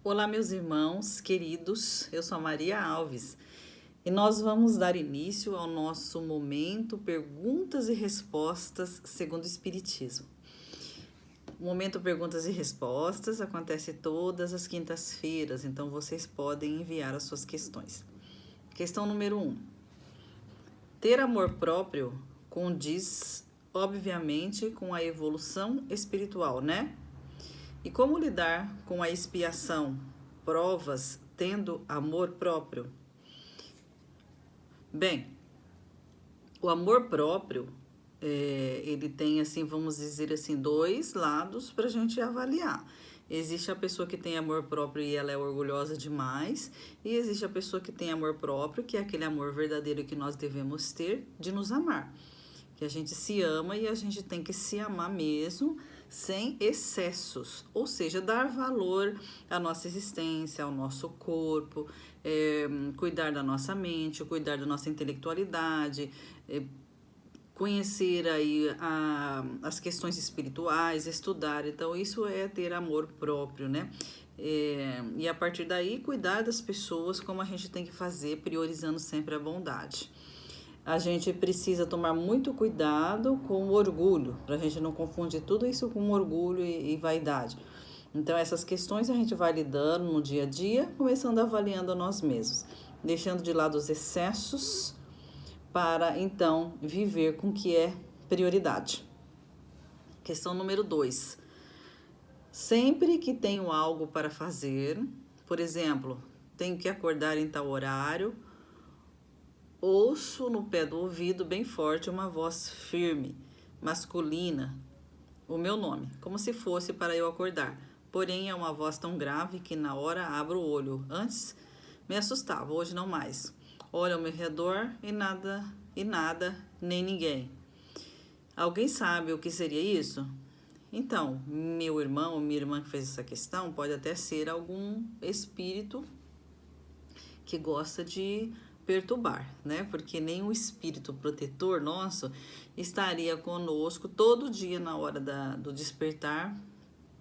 Olá, meus irmãos queridos, eu sou a Maria Alves e nós vamos dar início ao nosso momento Perguntas e Respostas segundo o Espiritismo. O momento Perguntas e Respostas acontece todas as quintas-feiras, então vocês podem enviar as suas questões. Questão número 1. Ter amor próprio condiz, obviamente, com a evolução espiritual, né? E como lidar com a expiação, provas, tendo amor próprio? Bem, o amor próprio, ele tem, assim, vamos dizer assim, dois lados para a gente avaliar. Existe a pessoa que tem amor próprio e ela é orgulhosa demais, e existe a pessoa que tem amor próprio, que é aquele amor verdadeiro que nós devemos ter de nos amar. Que a gente se ama e a gente tem que se amar mesmo, sem excessos, ou seja, dar valor à nossa existência, ao nosso corpo, cuidar da nossa mente, cuidar da nossa intelectualidade, conhecer aí as questões espirituais, estudar. Então, isso é ter amor próprio, né? E a partir daí, cuidar das pessoas como a gente tem que fazer, priorizando sempre a bondade. A gente precisa tomar muito cuidado com o orgulho, para a gente não confundir tudo isso com orgulho e vaidade. Então, essas questões a gente vai lidando no dia a dia, começando avaliando a nós mesmos, deixando de lado os excessos para, então, viver com o que é prioridade. Questão número 2. Sempre que tenho algo para fazer, por exemplo, tenho que acordar em tal horário, ouço no pé do ouvido bem forte uma voz firme, masculina, o meu nome, como se fosse para eu acordar. Porém, é uma voz tão grave que na hora abro o olho. Antes me assustava, hoje não mais. Olho ao meu redor e nada, nem ninguém. Alguém sabe o que seria isso? Então, meu irmão ou minha irmã que fez essa questão pode até ser algum espírito que gosta de perturbar, né? Porque nem o espírito protetor nosso estaria conosco todo dia na hora do despertar,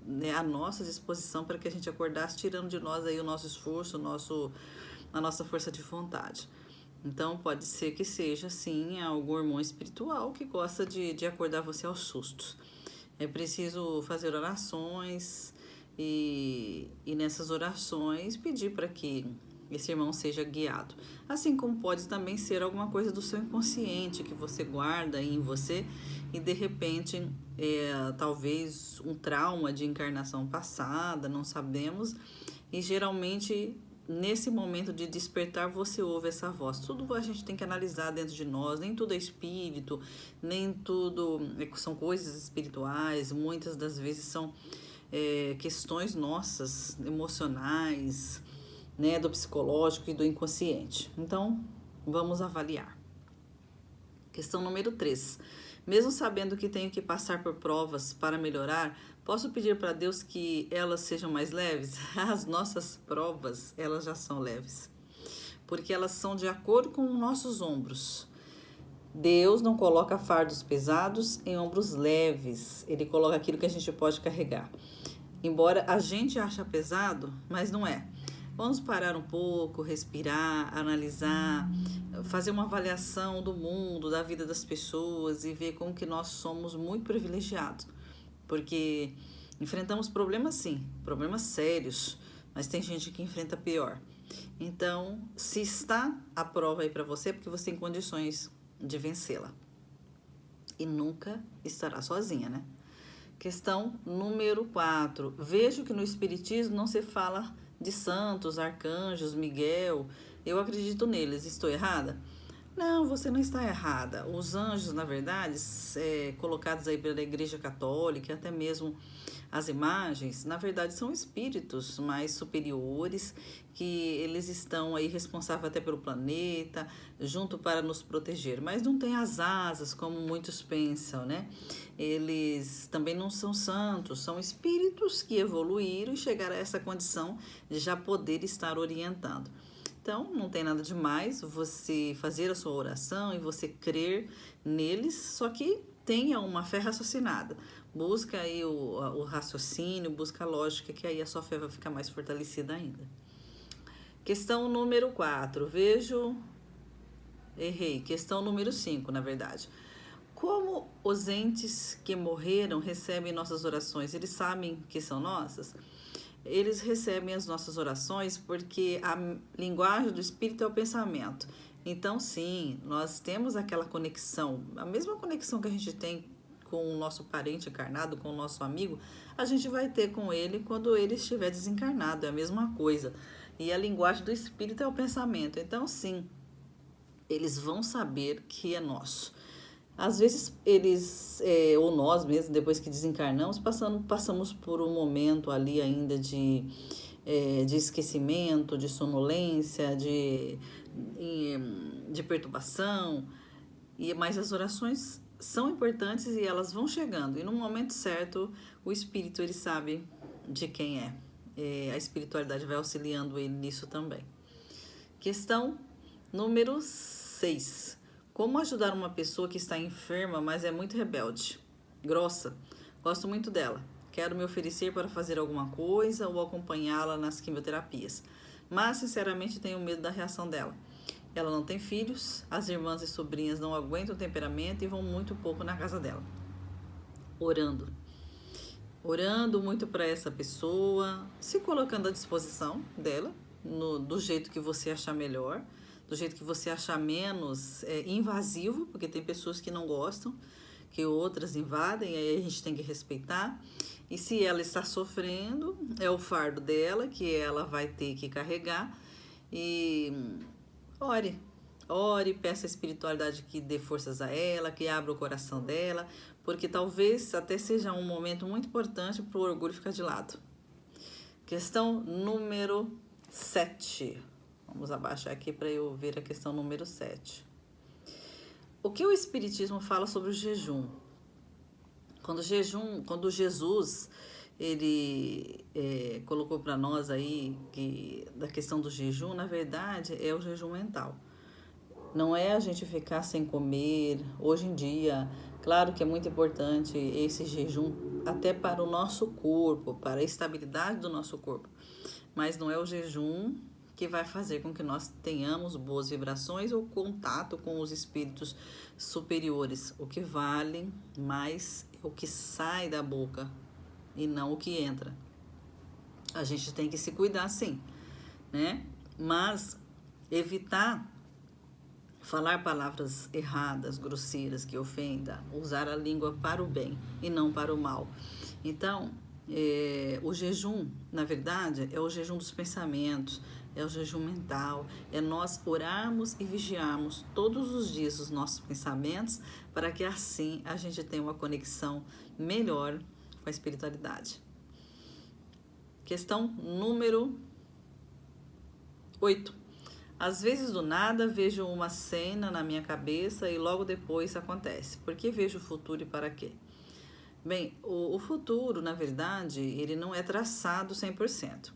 né, à nossa disposição para que a gente acordasse, tirando de nós aí o nosso esforço, a nossa força de vontade. Então, pode ser que seja, sim, algum irmão espiritual que gosta de acordar você aos sustos. É preciso fazer orações e nessas orações pedir para que esse irmão seja guiado. Assim como pode também ser alguma coisa do seu inconsciente que você guarda em você e de repente talvez um trauma de encarnação passada, não sabemos, e geralmente nesse momento de despertar você ouve essa voz. Tudo a gente tem que analisar dentro de nós, nem tudo é espírito, nem tudo são coisas espirituais, muitas das vezes são questões nossas, emocionais, né, do psicológico e do inconsciente. Então, vamos avaliar. Questão número 3. Mesmo sabendo que tenho que passar por provas para melhorar, posso pedir para Deus que elas sejam mais leves? As nossas provas, elas já são leves, porque elas são de acordo com os nossos ombros. Deus não coloca fardos pesados em ombros leves, Ele coloca aquilo que a gente pode carregar. Embora a gente ache pesado, mas não é. Vamos parar um pouco, respirar, analisar, fazer uma avaliação do mundo, da vida das pessoas e ver como que nós somos muito privilegiados. Porque enfrentamos problemas sim, problemas sérios, mas tem gente que enfrenta pior. Então, se está a prova aí para você, é porque você tem condições de vencê-la. E nunca estará sozinha, né? Questão número 4. Vejo que no Espiritismo não se fala de santos, arcanjos, Miguel. Eu acredito neles. Estou errada? Não, você não está errada. Os anjos, na verdade, colocados aí pela Igreja Católica, até mesmo as imagens, na verdade, são espíritos mais superiores, que eles estão aí responsáveis até pelo planeta, junto para nos proteger. Mas não tem as asas, como muitos pensam, né? Eles também não são santos, são espíritos que evoluíram e chegaram a essa condição de já poder estar orientando. Então, não tem nada demais você fazer a sua oração e você crer neles, só que tenha uma fé raciocinada. Busca aí o raciocínio, busca a lógica, que aí a sua fé vai ficar mais fortalecida ainda. Questão número 4. Errei. Questão número 5, na verdade. Como os entes que morreram recebem nossas orações? Eles sabem que são nossas? Eles recebem as nossas orações porque a linguagem do Espírito é o pensamento. Então, sim, nós temos aquela conexão, a mesma conexão que a gente tem com o nosso parente encarnado, com o nosso amigo, a gente vai ter com ele quando ele estiver desencarnado, é a mesma coisa. E a linguagem do Espírito é o pensamento. Então, sim, eles vão saber que é nosso. Às vezes eles, ou nós mesmos, depois que desencarnamos, passamos por um momento ali ainda de esquecimento, de sonolência, de perturbação, mas as orações são importantes e elas vão chegando. E no momento certo, o espírito ele sabe de quem é. A espiritualidade vai auxiliando ele nisso também. Questão número 6. Como ajudar uma pessoa que está enferma, mas é muito rebelde, grossa? Gosto muito dela. Quero me oferecer para fazer alguma coisa ou acompanhá-la nas quimioterapias. Mas, sinceramente, tenho medo da reação dela. Ela não tem filhos, as irmãs e sobrinhas não aguentam o temperamento e vão muito pouco na casa dela. Orando muito para essa pessoa, se colocando à disposição dela, do jeito que você achar melhor, do jeito que você achar menos invasivo, porque tem pessoas que não gostam, que outras invadem, aí a gente tem que respeitar. E se ela está sofrendo, é o fardo dela, que ela vai ter que carregar. E ore, peça a espiritualidade que dê forças a ela, que abra o coração dela, porque talvez até seja um momento muito importante para o orgulho ficar de lado. Questão número 7. Vamos abaixar aqui para eu ver a questão número 7. O que o Espiritismo fala sobre o jejum? Quando Jesus ele colocou para nós aí que da questão do jejum, na verdade é o jejum mental. Não é a gente ficar sem comer. Hoje em dia, claro que é muito importante esse jejum até para o nosso corpo, para a estabilidade do nosso corpo. Mas não é o jejum que vai fazer com que nós tenhamos boas vibrações ou contato com os espíritos superiores. O que vale mais é o que sai da boca e não o que entra. A gente tem que se cuidar, sim, né? Mas evitar falar palavras erradas, grosseiras, que ofenda, usar a língua para o bem e não para o mal. Então, o jejum, na verdade, é o jejum dos pensamentos, é o jejum mental, é nós orarmos e vigiarmos todos os dias os nossos pensamentos, para que assim a gente tenha uma conexão melhor com a espiritualidade. Questão número 8. Às vezes do nada vejo uma cena na minha cabeça e logo depois acontece. Por que vejo o futuro e para quê? Bem, o futuro, na verdade, ele não é traçado 100%.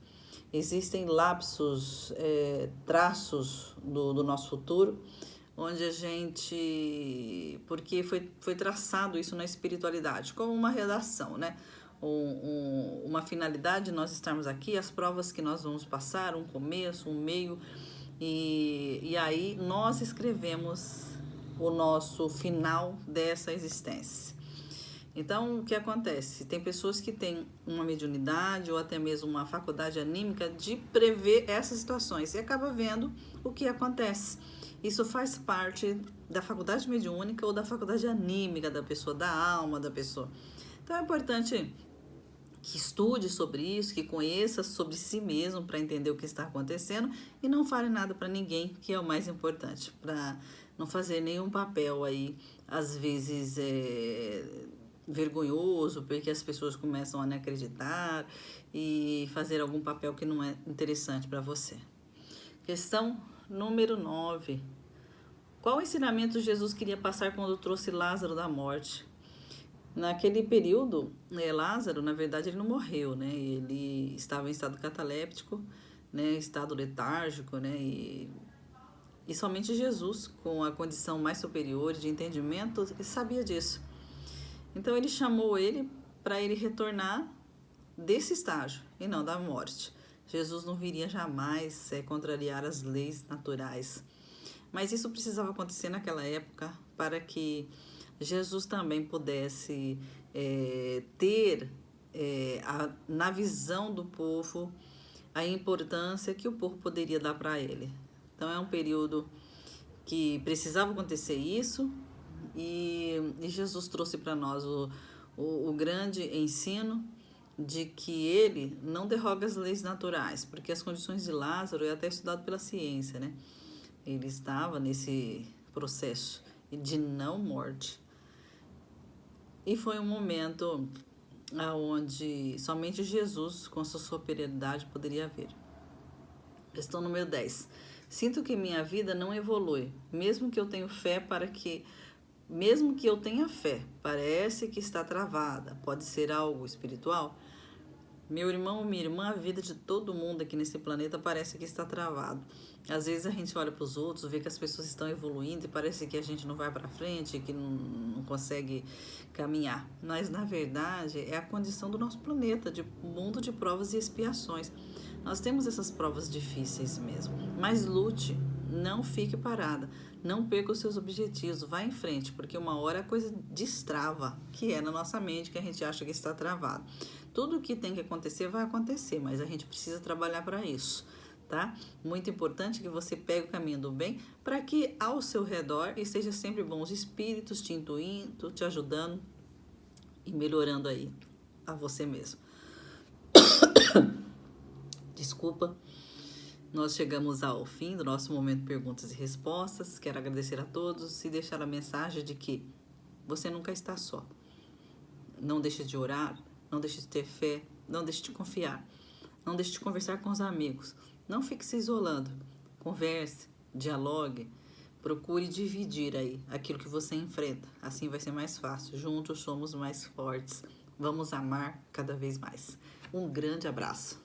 Existem lapsos, traços do nosso futuro, onde a gente... Porque foi traçado isso na espiritualidade, como uma redação, né? Uma finalidade de nós estarmos aqui, as provas que nós vamos passar, um começo, um meio... E aí nós escrevemos o nosso final dessa existência. Então, o que acontece? Tem pessoas que têm uma mediunidade ou até mesmo uma faculdade anímica de prever essas situações e acaba vendo o que acontece. Isso faz parte da faculdade mediúnica ou da faculdade anímica da pessoa, da alma da pessoa. Então, é importante que estude sobre isso, que conheça sobre si mesmo para entender o que está acontecendo e não fale nada para ninguém, que é o mais importante, para não fazer nenhum papel aí, às vezes vergonhoso, porque as pessoas começam a não acreditar e fazer algum papel que não é interessante para você. Questão número 9. Qual ensinamento Jesus queria passar quando trouxe Lázaro da morte? Naquele período, Lázaro, na verdade, ele não morreu, né? Ele estava em estado cataléptico, né? Estado letárgico, né? E somente Jesus, com a condição mais superior de entendimento, sabia disso. Então, ele chamou ele para ele retornar desse estágio e não da morte. Jesus não viria jamais contrariar as leis naturais. Mas isso precisava acontecer naquela época para que Jesus também pudesse ter na visão do povo a importância que o povo poderia dar para ele. Então é um período que precisava acontecer isso e Jesus trouxe para nós o grande ensino de que ele não derroga as leis naturais, porque as condições de Lázaro é até estudado pela ciência, né? Ele estava nesse processo de não morte. E foi um momento onde somente Jesus, com sua superioridade, poderia ver. Questão número 10. Sinto que minha vida não evolui, mesmo que eu tenha fé, parece que está travada. Pode ser algo espiritual? Meu irmão, minha irmã, a vida de todo mundo aqui nesse planeta parece que está travado. Às vezes a gente olha para os outros, vê que as pessoas estão evoluindo e parece que a gente não vai para frente, que não consegue caminhar. Mas, na verdade, é a condição do nosso planeta, de mundo de provas e expiações. Nós temos essas provas difíceis mesmo. Mas lute, não fique parada, não perca os seus objetivos, vá em frente, porque uma hora a coisa destrava, que é na nossa mente, que a gente acha que está travado. Tudo o que tem que acontecer vai acontecer, mas a gente precisa trabalhar para isso, tá? Muito importante que você pegue o caminho do bem para que ao seu redor esteja sempre bons espíritos te intuindo, te ajudando e melhorando aí a você mesmo. Desculpa, nós chegamos ao fim do nosso momento de perguntas e respostas. Quero agradecer a todos e deixar a mensagem de que você nunca está só. Não deixe de orar. Não deixe de ter fé, não deixe de confiar, não deixe de conversar com os amigos, não fique se isolando, converse, dialogue, procure dividir aí aquilo que você enfrenta, assim vai ser mais fácil, juntos somos mais fortes, vamos amar cada vez mais. Um grande abraço.